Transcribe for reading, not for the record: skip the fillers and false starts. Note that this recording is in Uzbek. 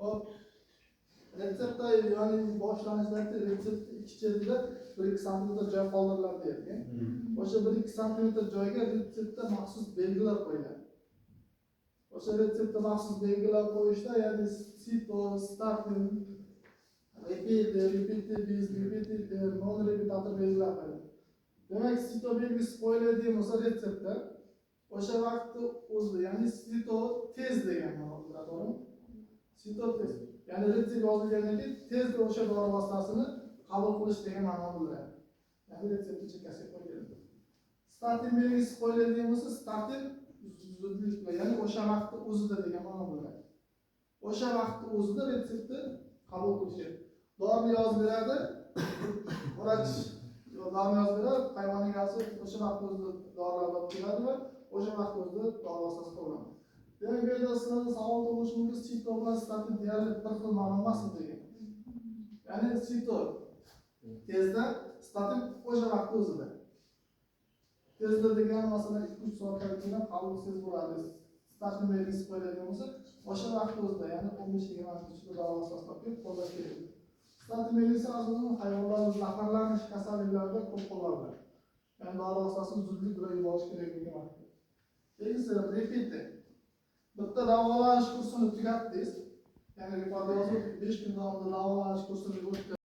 Hop. Retseptda ya'ni boshlanishda retsept ikki chetida 1-2 sm joy qoldiriladi deyilgan. O'sha 1-2 sm joyga retseptda maxsus belgilar qo'yiladi. O'sha retseptda maxsus belgilar qo'yishda, ya'ni sito, statin, repeater, non-repeater belgilar qo'yiladi. Demak, sito belgisi qo'yiladigan bo'lsa retseptda o'sha vaqtda o'zida, ya'ni sito tez degan ma'no biladi, to'g'rimi? Sito tez. Ya'ni retsept yozilgandan keyin tezda o'sha dori vositasini qabul qilish degan ma'no biladi. Ya'ni retseptni chekkasiga qo'yiladi. Statin belgisi qo'yiladigan bo'lsa, statin zudlik bilan, ya'ni o'sha vaqtda o'zida degan ma'no biladi. O'sha vaqtda o'zida retseptni qabul qilishi. Dorini yozib beradi, vrach dorini yozib beradi, hayvon egasi o'sha vaqtda o'zida dorilarni olib keladi va o'sha vaqtda o'zida dori vositasi qo'llanadi. Demak, bu yerda sizlarga savol tug'ilishi mumkin, sito bilan statin deyarli bir xil ma'no emasmi degan. Ya'ni sito tezda, statin o'sha vaqtda o'zida. Tezda degan masalan 2-3 soatdan keyin qabulsiz bo'ladi. Statin belgisi qo'yiladigan bo'lsa, o'sha vaqtda o'zida, ya'ni 15-20 minut ichida dori vositasini olib qo'llash kerak. Statin belgisi asosan hayvonlar zaharlanish kasalliklarida ko'p qo'llaniladi. Ya'ni dori vositasini zudlik bilan yuborish kerakligi vaqti. Ikkinchisi repeater. Bitta davolanish kursini tugatdingiz. Ya'ni yuqorida yozib 5 kun davomida davolanish kursini o'tdi.